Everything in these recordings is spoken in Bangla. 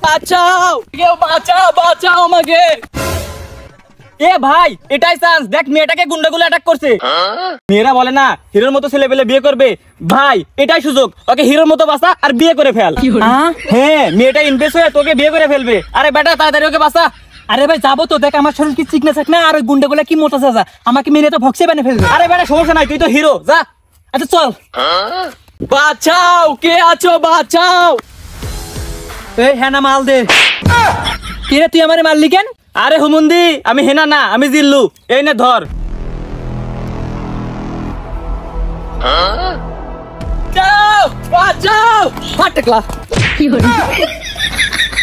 বাঁচাও, কেউ বাঁচাও, বাঁচাও আমাকে। এ ভাই, এটাই চান্স, দেখ মেয়েটাকে গুন্ডাগুলো অ্যাটাক করছে। মেয়েরা বলে না হিরোর মতো ছেলে পেলে বিয়ে করবে, ভাই এটাই সুযোগ, ওকে হিরোর মতো বাঁচা আর বিয়ে করে ফেল। হ্যাঁ, মেয়েটা ইমপ্রেস হয়ে তোকে বিয়ে করে ফেলবে। আরে বেটা তাড়াতাড়ি ওকে বাঁচা। আরে ভাই যাবো তো, দেখ আমার শরীর কি চিকনা চাক না, আর ওই গুন্ডাগুলো কি মোটা চাচা, আমাকে মেরে তো ভক্সে বানিয়ে ফেলবে। আরে বেটা সমস্যা নাই, তুই তো হিরো, যা। আচ্ছা চল। বাঁচাও, কে আছো বাঁচাও। এই হেনা মাল দে। কে রে তুই আমারে মারলি কেন? আরে হুমুন্দি, আমি হেনা না, আমি জিল্লু। এই নে ধর। বাঁচাও, বাঁচাও। ফাটকলা।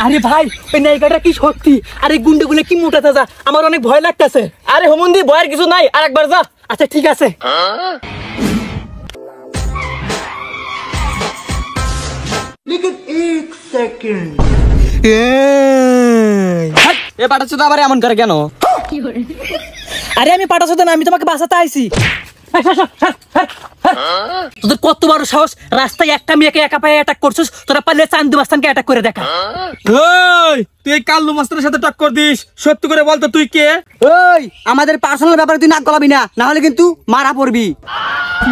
আরে ভাই ওই নায়িকাটা কি সত্যি, আরে গুন্ডাগুলো কি মোটা চাচা, আমার অনেক ভয় লাগতেছে। আরে হুমুন্দি, ভয়ের কিছু নাই, আরেকবার যা। আচ্ছা ঠিক আছে। এ বাটা চোদা আবার এমন করে কেন? আরে আমি পাঠাচ্ছি না, আমি তোমাকে বাঁচাতে আইছি। তোদের কত বড় সাহস, রাস্তায় একটা মেয়েকে একা পায়ে অ্যাটাক করছিস, তোরা পারলে চান্দু মাস্তানকে অ্যাটাক করে দেখা। ওই তুই কাল্লু মাস্টারের সাথে টক্কর দিস, সত্যি করে বল তো তুই কে? ওই আমাদের পার্সোনাল ব্যাপারে তুই নাক গলাবি না, না হলে কিন্তু মারা পড়বি।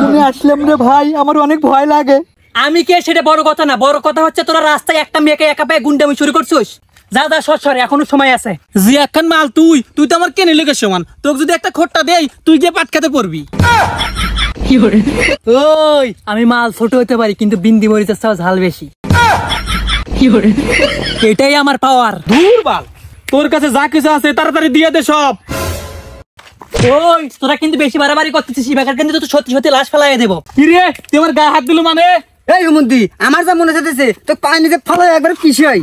তুমি আসলাম রে ভাই, আমার অনেক ভয় লাগে। আমি কে সেটা বড় কথা না, বড় কথা হচ্ছে তোরা রাস্তায় একটা মেয়েকে একা পায়ে গুন্ডামি শুরু করছিস। যা যা সর, এখনো সময় আছে। জি একখান মাল, তুই তো আমার কেনে লেগে সমান, তোকে যদি একটা খোট্টা দেই তুই যে পাট খেতে পড়বি। ওই আমি মাল ছোট হতে পারি, কিন্তু বিন্দি মরিচের চাও ঝাল বেশি। এটাই আমার পাওয়ার। দূর বাল, তোর কাছে যা কিছু আছে তাড়াতাড়ি দিয়ে দে সব। ওই তোরা কিন্তু বেশি বাড়াবাড়ি করতেছিস, এবার কিন্তু তো সত্যি সত্যি লাশ ফেলাই দেবো। কি রে তুই আমার গায়ে হাত দিলু মানে? এই হুমন্দি, আমার যা মনে চাইতেছে তো পায়ে নিজে ফলো একবার পিছিয়ে আই।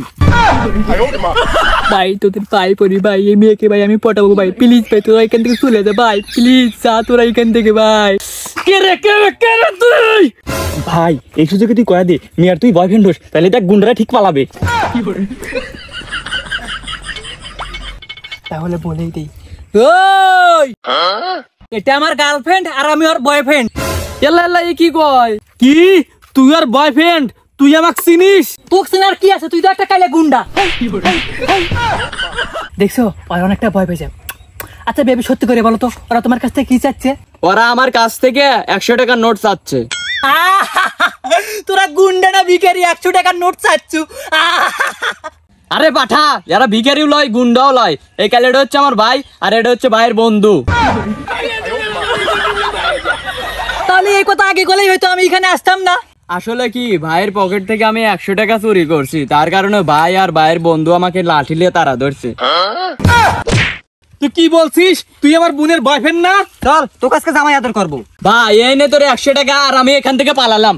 ভাই তোদের পায়ে পড়ি ভাই, এই মেয়েকে ভাই আমি পটাবো ভাই, প্লিজ ভাই তোরা এখান থেকে চলে যা ভাই, প্লিজ যা তোরা এখান থেকে ভাই। কে রে তুই? ভাই এই সুযোগে তুই কয়া দে, মেয়ার তুই বয়ফ্রেন্ড হোস, তাহলে দেখ গুন্ডারা ঠিক পালাবে। তাহলে বলেই দেই, ওই এটা আমার গার্লফ্রেন্ড আর আমি ওর বয়ফ্রেন্ড। এল্লা এ কি কয়? কি তুই আর বয়ফ্রেন্ড? তুই আমাকে চিনিস? তোকে চেনার কি আছে, তুই তো একটা কালে গুন্ডা। দেখছো ওর অনেকটা ভয় পেয়েছে। আচ্ছা বেবি সত্যি করে বলো তো, ওরা তোমার কাছ থেকে কি চাচ্ছে? ওরা আমার কাছ থেকে 100 টাকার নোট চাচ্ছে। তোরা গুন্ডা না ভিখারি, 100 টাকার নোট চাচ্ছু? আরে পাঠা, যারা ভিখারিও লয় গুন্ডাও লয়। এই কালেটা হচ্ছে আমার ভাই, আর এটা হচ্ছে ভাইয়ের বন্ধু। তাহলে এই কথা আগে বলেই হয়তো আমি এখানে আসতাম না। আসলে কি, ভাইয়ের পকেট থেকে আমি 100 টাকা চুরি করছি, তার কারণে ভাই আর ভাইয়ের বন্ধু আমাকে লাঠি নিয়ে তাড়া ধরছে। তুই কি বলছিস? তুই আমার বোনের বয়ফ্রেন্ড না? চল তোর কাছে জামাই আদর করবো। ভাই এই নে তোর 100 টাকা, আর আমি এখান থেকে পালালাম।